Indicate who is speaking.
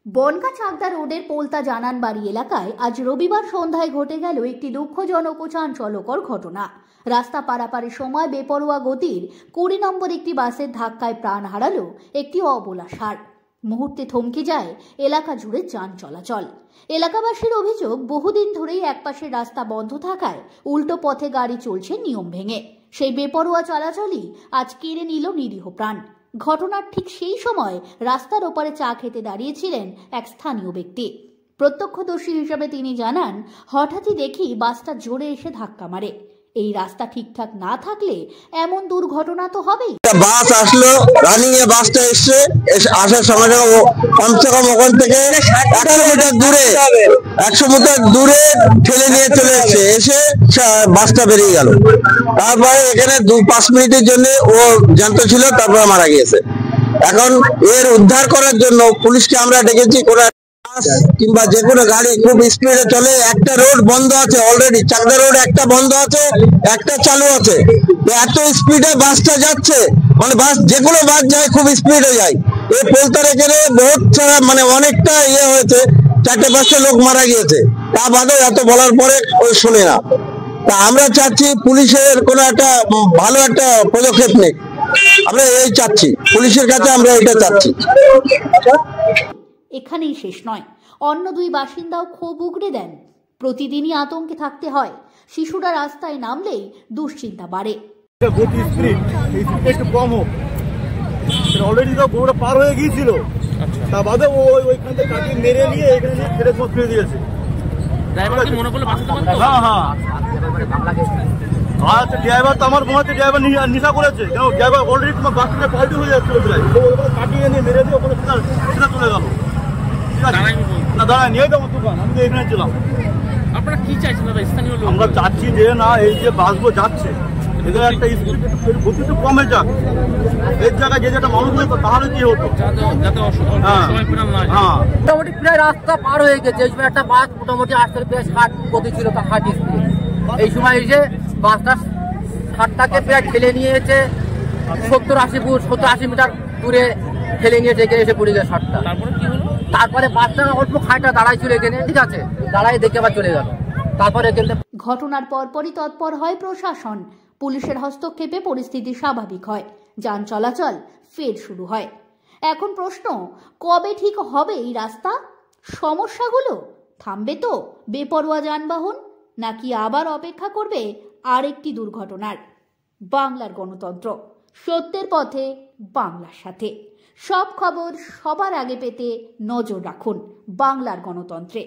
Speaker 1: বনগাঁ চাকদা রোডের পোলতা জানানবাড়ি এলাকায় আজ রবিবার সন্ধ্যায় ঘটে গেল একটি দুঃখজনক ও চাঞ্চল্যকর ঘটনা। রাস্তা পারাপারের সময় বেপরোয়া গতির 20 নম্বর একটি বাসের ধাক্কায় প্রাণ হারালো একটি অবলা ষাঁড়। মুহূর্তে থমকে যায় এলাকা জুড়ে যান চলাচল। এলাকাবাসীর অভিযোগ, বহুদিন ধরেই একপাশের রাস্তা বন্ধ থাকায় উল্টো পথে গাড়ি চলছে নিয়ম ভেঙে। সেই বেপরোয়া চলাচলই আজ কেড়ে নিল নিরীহ প্রাণ। ঘটনার ঠিক সেই সময় রাস্তার ওপারে চা খেতে দাঁড়িয়েছিলেন এক স্থানীয় ব্যক্তি। প্রত্যক্ষদর্শী হিসেবে তিনি জানান, হঠাৎই দেখি বাসটা জোরে এসে ধাক্কা মারে। এই রাস্তা ঠিকঠাক না থাকলে এমন দুর্ঘটনা তো হবেই।
Speaker 2: বাস আসলো, রানিং এ বাসটা এসে আসার সময় কমসে কম ওখান থেকে 100 মিটার দূরে ঠেলে নিয়ে চলে এসে বাসটা বেরিয়ে গেল। তারপরে এখানে 2-5 মিনিটের জন্য ও জ্যান্ত ছিল, তারপরে মারা গিয়েছে। এখন এর উদ্ধার করার জন্য পুলিশকে আমরা ডেকেছি। কিংবা যে কোনো গাড়ি খুব স্পিডে চলে, একটা রোড বন্ধ আছে অলরেডি, চাকদা রোড একটা বন্ধ আছে, একটা চালু আছে। এত স্পিডে বাসটা যাচ্ছে, মানে বাস যে কোনো বাস যায় খুব স্পিডে যায়। এই পোলতার এখানে বহুত সারা মানে অনেকটা ইয়ে হয়েছে, 4-5টা লোক মারা গিয়েছে। তা বাদে এত বলার পরে ওই শুনে না। তা আমরা চাচ্ছি পুলিশের কোনো একটা ভালো একটা পদক্ষেপ নেই, আমরা এই চাচ্ছি, পুলিশের কাছে আমরা এটা চাচ্ছি।
Speaker 1: এখানেই শেষ নয়, অন্য দুই বাসিন্দাও ক্ষোভ উগড়ে দেন। প্রতিদিনই আতঙ্কে থাকতে হয়। শিশুরা রাস্তায় নামলেই দুশ্চিন্তা বাড়ে।
Speaker 3: গতি স্পিড একটু কম হোক, অলরেডি তো গরুটা পার হয়ে গিয়েছিল। তা বাদে ওইখান থেকে কাটিয়ে মেরে নিয়ে এখানে ফেলে ফেলে দিয়েছে। আচ্ছা, ড্রাইভার তো আমার মনে হচ্ছে ড্রাইভার নেশা করেছে, কেন ড্রাইভার অলরেডি তোমার বাসটা পাল্টি হয়ে যাচ্ছিল প্রায়, কাটিয়ে নিয়ে মেরে দিয়ে ওখানে সেটা চলে গেল। না দাঁড়ায় নিয়ে যাবো দোকান, আমি তো এখানে ছিলাম।
Speaker 4: আপনারা কি চাইছেন দাদা? স্থানীয় লোক
Speaker 3: আমরা চাচ্ছি যে না, এই যে বাসগুলো যাচ্ছে এদের একটা স্পিড গতি একটু কমে যাক। এর জায়গায় যে যেটা মানুষ হতো তাহলে কি হতো,
Speaker 5: মোটামুটি প্রায় রাস্তা পার হয়ে গেছে। এই সময় একটা বাস মোটামুটি 60 গতি ছিল, তার 60 স্পিড। এই সময় এসে বাসটা 60টাকে প্রায় ঠেলে নিয়েছে 70-80 মিটার দূরে ঠেলে নিয়েছে, এখানে এসে পড়ে গেছে 60টা। তারপরে বাসটা অল্প খাঁটা দাঁড়াই ছিল এখানে, ঠিক আছে, দাঁড়াই দেখে আবার চলে গেল। তারপরে
Speaker 1: ঘটনার পরপরই তৎপর হয় প্রশাসন। পুলিশের হস্তক্ষেপে পরিস্থিতি স্বাভাবিক হয়, যান চলাচল ফের শুরু হয়। এখন প্রশ্ন, কবে ঠিক হবে এই রাস্তা? সমস্যাগুলো থামবে তো বেপরোয়া যানবাহন, নাকি আবার অপেক্ষা করবে আরেকটি দুর্ঘটনার? বাংলার গণতন্ত্র, সত্যের পথে, বাংলার সাথে। সব খবর সবার আগে পেতে নজর রাখুন বাংলার গণতন্ত্রে।